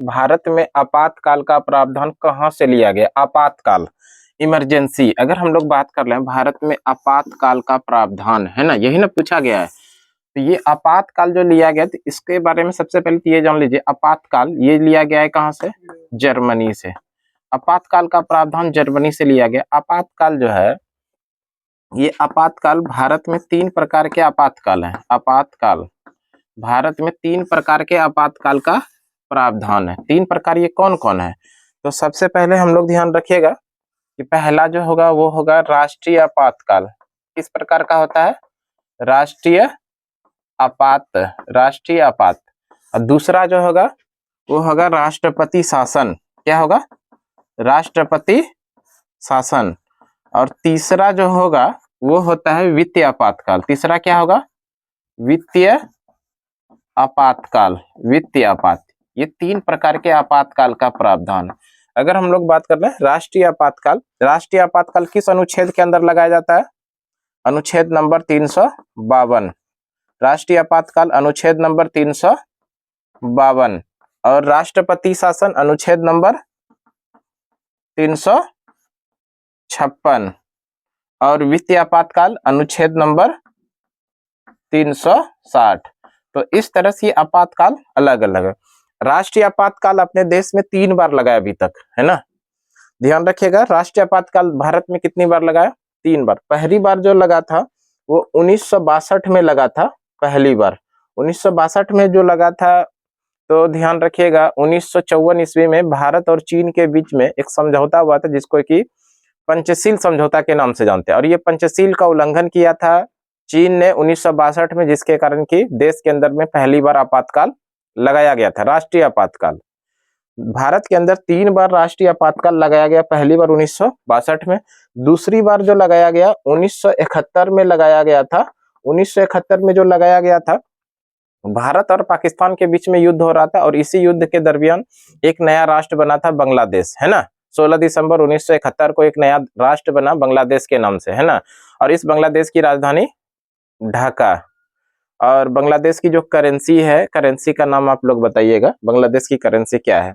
भारत में आपातकाल का प्रावधान कहाँ से लिया गया? आपातकाल, इमरजेंसी, अगर हम लोग बात कर रहे हैं भारत में आपातकाल का प्रावधान, है ना, यही ना पूछा गया है। तो ये आपातकाल जो लिया गया, तो इसके बारे में सबसे पहले तो ये जान लीजिए, आपातकाल ये लिया गया है कहाँ से? जर्मनी से। आपातकाल का प्रावधान जर्मनी से लिया गया। आपातकाल जो है, ये आपातकाल भारत में 3 प्रकार के आपातकाल हैं। आपातकाल भारत में 3 प्रकार के आपातकाल का प्रावधान है। 3 प्रकार ये कौन कौन है? तो सबसे पहले हम लोग ध्यान रखिएगा कि पहला जो होगा वो होगा राष्ट्रीय आपातकाल। किस प्रकार का होता है? राष्ट्रीय आपात। और दूसरा जो होगा वो होगा राष्ट्रपति शासन। क्या होगा? राष्ट्रपति शासन। और तीसरा जो होगा वो होता है वित्तीय आपातकाल। तीसरा क्या होगा? वित्तीय आपातकाल, वित्तीय आपात। ये 3 प्रकार के आपातकाल का प्रावधान। अगर हम लोग बात कर रहे हैं राष्ट्रीय आपातकाल, राष्ट्रीय आपातकाल किस अनुच्छेद के अंदर लगाया जाता है? अनुच्छेद नंबर 352। राष्ट्रीय आपातकाल अनुच्छेद नंबर 352। और राष्ट्रपति शासन अनुच्छेद नंबर 356। और वित्तीय आपातकाल अनुच्छेद नंबर 360। तो इस तरह से आपातकाल अलग अलग है। राष्ट्रीय आपातकाल अपने देश में 3 बार लगाया अभी तक, है ना, ध्यान रखिएगा। राष्ट्रीय आपातकाल भारत में कितनी बार लगाया? 3 बार। पहली बार जो लगा था वो 1962 में लगा था। पहली बार 1962 में जो लगा था, तो ध्यान रखिएगा 1954 ईस्वी में भारत और चीन के बीच में एक समझौता हुआ था जिसको कि पंचशील समझौता के नाम से जानते हैं। और ये पंचशील का उल्लंघन किया था चीन ने 1962 में, जिसके कारण कि देश के अंदर में पहली बार आपातकाल लगाया गया था, राष्ट्रीय आपातकाल। भारत के अंदर 3 बार राष्ट्रीय आपातकाल लगाया गया। पहली बार 1962 में, दूसरी बार जो लगाया गया 1971 में लगाया गया था। 1971 में जो लगाया गया था, भारत और पाकिस्तान के बीच में युद्ध हो रहा था और इसी युद्ध के दरमियान एक नया राष्ट्र बना था बांग्लादेश, है ना। 16 दिसंबर 1971 को एक नया राष्ट्र बना बांग्लादेश के नाम से, है ना। और इस बांग्लादेश की राजधानी ढाका। और बांग्लादेश की जो करेंसी है, करेंसी का नाम आप लोग बताइएगा, बांग्लादेश की करेंसी क्या है।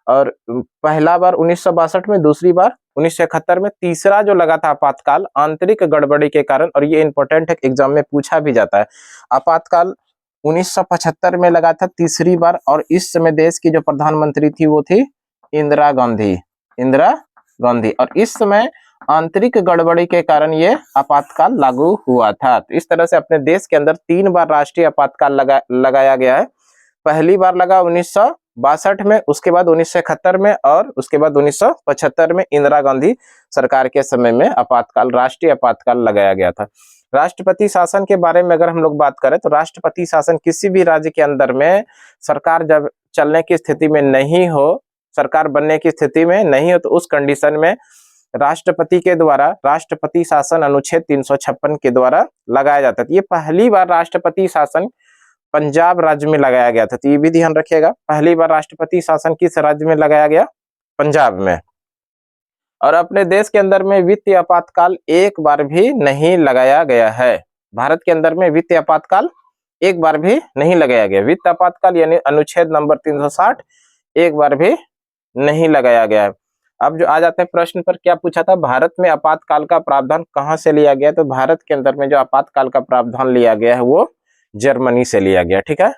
और पहला बार 1962 में, दूसरी बार 1971 में, तीसरा जो लगा था आपातकाल आंतरिक गड़बड़ी के कारण, और ये इंपॉर्टेंट है, एग्जाम में पूछा भी जाता है। आपातकाल 1975 में लगा था तीसरी बार, और इस समय देश की जो प्रधानमंत्री थी वो थी इंदिरा गांधी। और इस समय आंतरिक गड़बड़ी के कारण ये आपातकाल लागू हुआ था। तो इस तरह से अपने देश के अंदर 3 बार राष्ट्रीय आपातकाल लगाया गया है। पहली बार लगा 1962 में, उसके बाद 1971 में, और उसके बाद 1975 में इंदिरा गांधी सरकार के समय में आपातकाल, राष्ट्रीय आपातकाल लगाया गया था। राष्ट्रपति शासन के बारे में अगर हम लोग बात करें तो राष्ट्रपति शासन किसी भी राज्य के अंदर में सरकार जब चलने की स्थिति में नहीं हो, सरकार बनने की स्थिति में नहीं हो, तो उस कंडीशन में राष्ट्रपति के द्वारा राष्ट्रपति शासन अनुच्छेद 356 के द्वारा लगाया जाता है। ये पहली बार राष्ट्रपति शासन पंजाब राज्य में लगाया गया था। तो ये भी ध्यान रखिएगा, पहली बार राष्ट्रपति शासन किस राज्य में लगाया गया? पंजाब में। और अपने देश के अंदर में वित्तीय आपातकाल एक बार भी नहीं लगाया गया है। भारत के अंदर में वित्तीय आपातकाल एक बार भी नहीं लगाया गया। वित्त आपातकाल यानी अनुच्छेद नंबर 360 एक बार भी नहीं लगाया गया है। अब जो आ जाते हैं प्रश्न पर, क्या पूछा था? भारत में आपातकाल का प्रावधान कहाँ से लिया गया? तो भारत के अंदर में जो आपातकाल का प्रावधान लिया गया है वो जर्मनी से लिया गया, ठीक है।